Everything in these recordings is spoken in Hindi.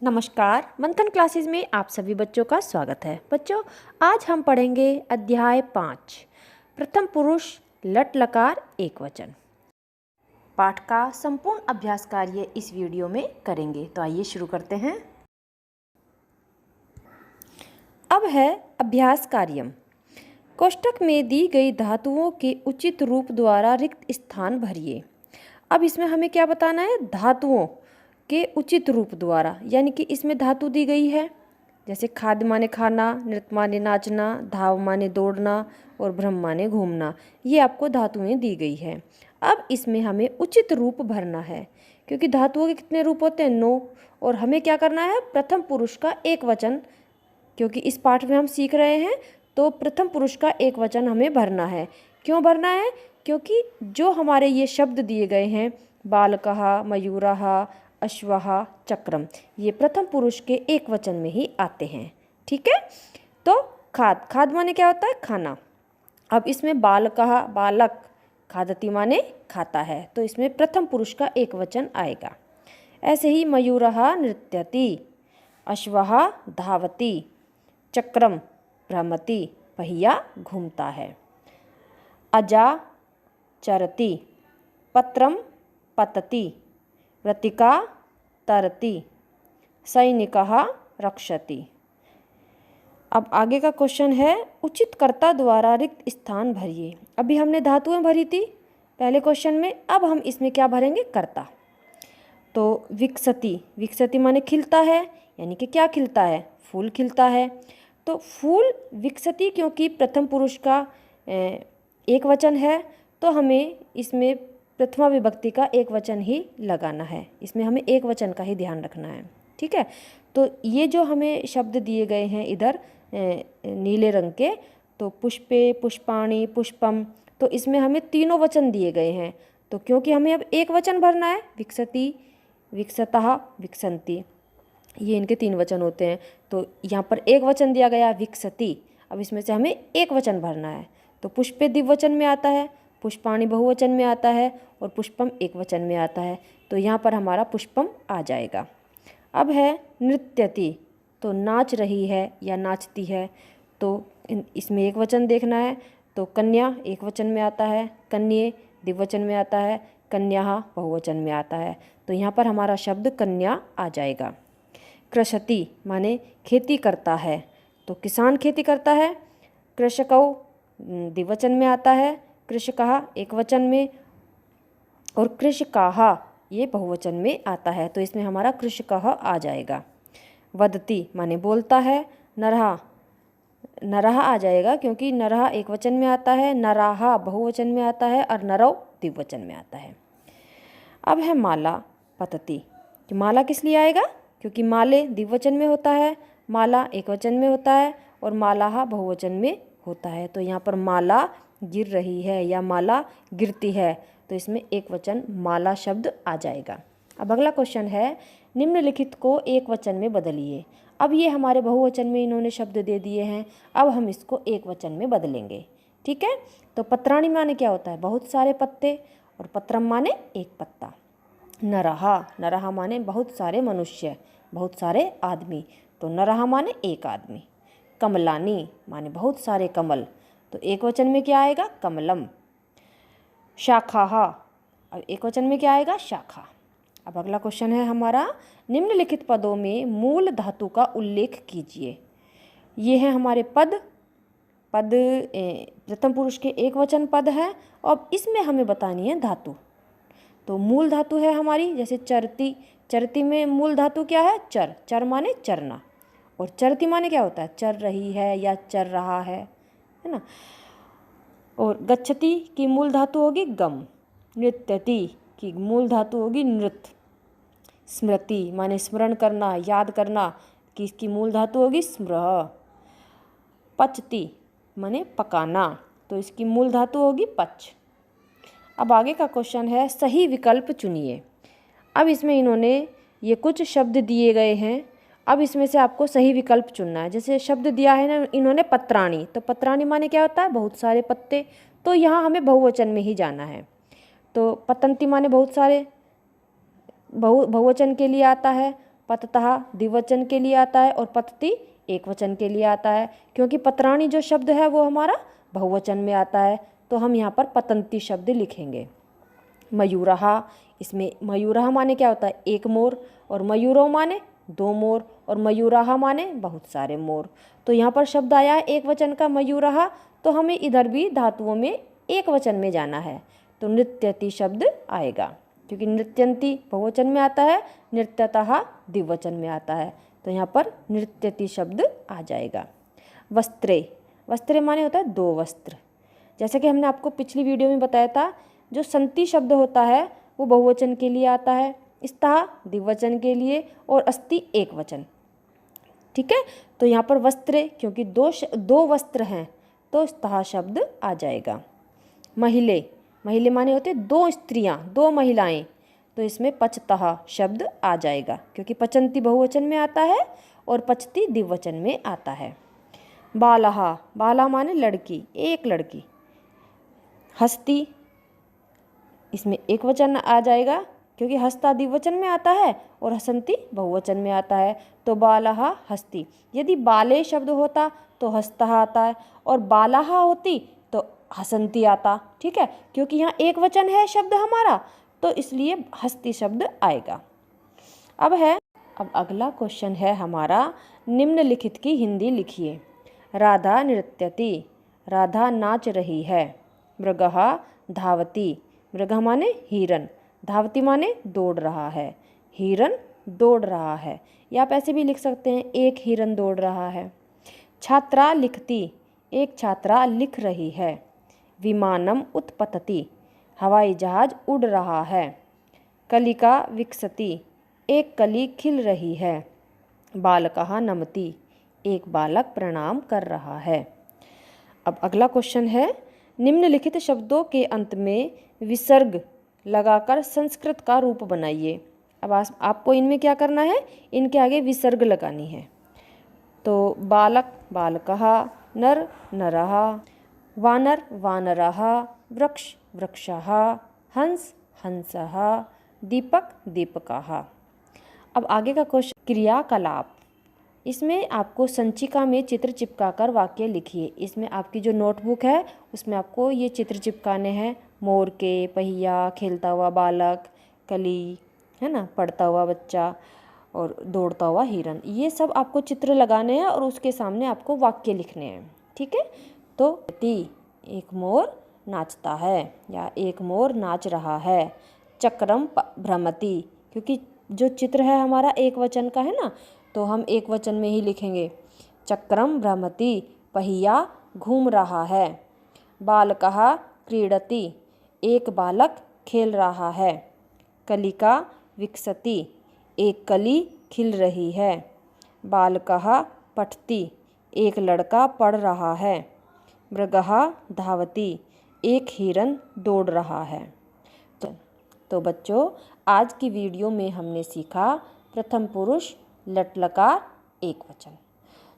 नमस्कार, मंथन क्लासेस में आप सभी बच्चों का स्वागत है। बच्चों, आज हम पढ़ेंगे अध्याय 5 प्रथम पुरुष लट लकार एकवचन। पाठ का संपूर्ण अभ्यास कार्य इस वीडियो में करेंगे। तो आइए शुरू करते हैं। अब है अभ्यास कार्यम। कोष्ठक में दी गई धातुओं के उचित रूप द्वारा रिक्त स्थान भरिए। अब इसमें हमें क्या बताना है? धातुओं के उचित रूप द्वारा, यानी कि इसमें धातु दी गई है, जैसे खाद्य माने खाना, नृत्य माने नाचना, धाव माने दौड़ना और भ्रम माने घूमना। ये आपको धातुएं दी गई है। अब इसमें हमें उचित रूप भरना है, क्योंकि धातुओं के कितने रूप होते हैं? 9। और हमें क्या करना है? प्रथम पुरुष का एक वचन, क्योंकि इस पाठ में हम सीख रहे हैं, तो प्रथम पुरुष का एक वचन हमें भरना है। क्यों भरना है? क्योंकि जो हमारे ये शब्द दिए गए हैं, बालकः, मयूरः, अश्वः, चक्रम, ये प्रथम पुरुष के एक वचन में ही आते हैं। ठीक है। तो खाद माने क्या होता है? खाना। अब इसमें बालकः, बालक, खादति माने खाता है, तो इसमें प्रथम पुरुष का एक वचन आएगा। ऐसे ही मयूरः नृत्यति, अश्वः धावति, चक्रम भ्रमति, पहिया घूमता है, अजा चरति, पत्रम पतति, वृत्तिका तरति, सैनिकः रक्षति। अब आगे का क्वेश्चन है, उचित कर्ता द्वारा रिक्त स्थान भरिए। अभी हमने धातुएं भरी थी पहले क्वेश्चन में, अब हम इसमें क्या भरेंगे? कर्ता। तो विकसति, विकसति माने खिलता है, यानी कि क्या खिलता है? फूल खिलता है। तो फूल विकसति, क्योंकि प्रथम पुरुष का एक वचन है, तो हमें इसमें प्रथमा विभक्ति का एक वचन ही लगाना है। इसमें हमें एक वचन का ही ध्यान रखना है। ठीक है। तो ये जो हमें शब्द दिए गए हैं इधर नीले रंग के, तो पुष्पे, पुष्पाणि, पुष्पम, तो इसमें हमें तीनों वचन दिए गए हैं। तो क्योंकि हमें अब एक वचन भरना है, विकसति, विकसतः, विकसन्ति, ये इनके 3 वचन होते हैं। तो यहाँ पर एक वचन दिया गया विकसति। अब इसमें से हमें एक वचन भरना है। तो पुष्पे द्विवचन में आता है, पुष्पाणि बहुवचन में आता है और पुष्पम एक वचन में आता है। तो यहाँ पर हमारा पुष्पम आ जाएगा। अब है नृत्यति, तो नाच रही है या नाचती है, तो इसमें एक वचन देखना है। तो कन्या एक वचन में आता है, कन्ये द्विवचन में आता है, कन्याः बहुवचन में आता है। तो यहाँ पर हमारा शब्द कन्या आ जाएगा। कृषति माने खेती करता है, तो किसान खेती करता है। कृषकौ द्विवचन में आता है, कृषकः एक वचन में, और कृषकाः ये बहुवचन में आता है। तो इसमें हमारा कृषकः आ जाएगा। वदति माने बोलता है। नरः, नरः आ जाएगा, क्योंकि नरः एक वचन में आता है, नराः बहुवचन में आता है और नरौ द्विवचन में आता है। अब है माला पतति। कि माला किस लिए आएगा? क्योंकि माले द्विवचन में होता है, माला एक वचन में होता है और मालाः बहुवचन में होता है। तो यहाँ पर माला गिर रही है या माला गिरती है, तो इसमें एक वचन माला शब्द आ जाएगा। अब अगला क्वेश्चन है, निम्नलिखित को एक वचन में बदलिए। अब ये हमारे बहुवचन में इन्होंने शब्द दे दिए हैं, अब हम इसको एक वचन में बदलेंगे। ठीक है। तो पत्राणि माने क्या होता है? बहुत सारे पत्ते, और पत्रम माने एक पत्ता। नरः, नरः माने बहुत सारे मनुष्य, बहुत सारे आदमी, तो नरः माने एक आदमी। कमलानि माने बहुत सारे कमल, तो एक वचन में क्या आएगा? कमलम। शाखाः, अब एक वचन में क्या आएगा? शाखा। अब अगला क्वेश्चन है हमारा, निम्नलिखित पदों में मूल धातु का उल्लेख कीजिए। ये हैं हमारे पद प्रथम पुरुष के एक वचन पद है, और इसमें हमें बतानी है धातु। तो मूल धातु है हमारी, जैसे चरती, चरती में मूल धातु क्या है? चर, चर माने चरना, और चरती माने क्या होता है? चर रही है या चर रहा है ना। और गच्छति की मूल धातु होगी गम, नृत्यति की मूल धातु होगी नृत्य, स्मृति माने स्मरण करना, याद करना, कि इसकी मूल धातु होगी स्मृह, पचति माने पकाना, तो इसकी मूल धातु होगी पच। अब आगे का क्वेश्चन है, सही विकल्प चुनिए। अब इसमें इन्होंने ये कुछ शब्द दिए गए हैं, अब इसमें से आपको सही विकल्प चुनना है। जैसे शब्द दिया है ना इन्होंने पत्राणि, तो पत्राणि माने क्या होता है? बहुत सारे पत्ते, तो यहाँ हमें बहुवचन में ही जाना है। तो पतंती माने बहुत सारे, बहुवचन के लिए आता है, पततः द्विवचन के लिए आता है और पतति एक वचन के लिए आता है, क्योंकि पत्राणि जो शब्द है वो हमारा बहुवचन में आता है, तो हम यहाँ पर पतंती शब्द लिखेंगे। मयूरहा, इसमें मयूरहा माने क्या होता है, एक मोर, और मयूरो माने दो मोर, और मयूरहा माने बहुत सारे मोर। तो यहाँ पर शब्द आया है एक वचन का मयूरहा, तो हमें इधर भी धातुओं में एक वचन में जाना है, तो नृत्यति शब्द आएगा, क्योंकि नृत्यंती बहुवचन में आता है, नृत्यतः द्विवचन में आता है, तो यहाँ पर नृत्यति शब्द आ जाएगा। वस्त्रे, वस्त्रे माने होता है दो वस्त्र। जैसा कि हमने आपको पिछली वीडियो में बताया था, जो संति शब्द होता है वो बहुवचन के लिए आता है, स्तः द्विवचन के लिए, और अस्ति एक वचन। ठीक है, तो यहाँ पर वस्त्रे क्योंकि दो वस्त्र हैं, तो स्तः शब्द आ जाएगा। महिले, महिले माने होते दो स्त्रियाँ, दो महिलाएं, तो इसमें पचतः शब्द आ जाएगा, क्योंकि पचंती बहुवचन में आता है और पचती द्विवचन में आता है। बालहा, बाला माने लड़की, एक लड़की। हस्ती, इसमें एक वचन आ जाएगा, क्योंकि हस्ता द्विवचन में आता है और हसंती बहुवचन में आता है, तो बालहा हस्ती। यदि बाले शब्द होता तो हस्तः आता है, और बालहा होती तो हसंती आता। ठीक है, क्योंकि यहाँ एक वचन है शब्द हमारा, तो इसलिए हस्ती शब्द आएगा। अब अगला क्वेश्चन है हमारा, निम्नलिखित की हिंदी लिखिए। राधा नृत्यति, राधा नाच रही है। मृगः धावति, मृगः माने हिरन, धावती माने दौड़ रहा है, हिरन दौड़ रहा है, या आप ऐसे भी लिख सकते हैं एक हिरन दौड़ रहा है। छात्रा लिखती, एक छात्रा लिख रही है। विमानम उत्पतति, हवाई जहाज उड़ रहा है। कलिका विकसति, एक कली खिल रही है। बालकः नमति, एक बालक प्रणाम कर रहा है। अब अगला क्वेश्चन है, निम्नलिखित शब्दों के अंत में विसर्ग लगाकर संस्कृत का रूप बनाइए। अब आपको इनमें क्या करना है, इनके आगे विसर्ग लगानी है। तो बालक बालकः, नर नरः, वानर वानरः, वृक्ष वृक्षः, हंस हंसः, दीपक दीपकः। अब आगे का क्वेश्चन, क्रियाकलाप। इसमें आपको संचिका में चित्र चिपकाकर वाक्य लिखिए। इसमें आपकी जो नोटबुक है उसमें आपको ये चित्र चिपकाने हैं, मोर के, पहिया, खेलता हुआ बालक, कली, है ना, पढ़ता हुआ बच्चा, और दौड़ता हुआ हिरन। ये सब आपको चित्र लगाने हैं और उसके सामने आपको वाक्य लिखने हैं। ठीक है, तो एक मोर नाचता है, या एक मोर नाच रहा है। चक्रम भ्रमति, क्योंकि जो चित्र है हमारा एक वचन का है ना, तो हम एक वचन में ही लिखेंगे। चक्रम भ्रमति, पहिया घूम रहा है। बालकः क्रीडति, एक बालक खेल रहा है। कलिका विकसति, एक कली खिल रही है। बालकः पठति, एक लड़का पढ़ रहा है। मृगः धावति, एक हिरन दौड़ रहा है। तो बच्चों, आज की वीडियो में हमने सीखा प्रथम पुरुष, लट लकार, एक वचन।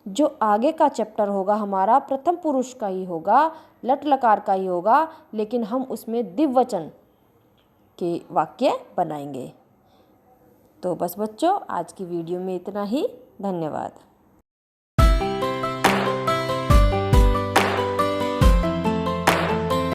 जो आगे का चैप्टर होगा हमारा प्रथम पुरुष का ही होगा, लट लकार का ही होगा, लेकिन हम उसमें द्विवचन के वाक्य बनाएंगे। तो बस बच्चों, आज की वीडियो में इतना ही। धन्यवाद।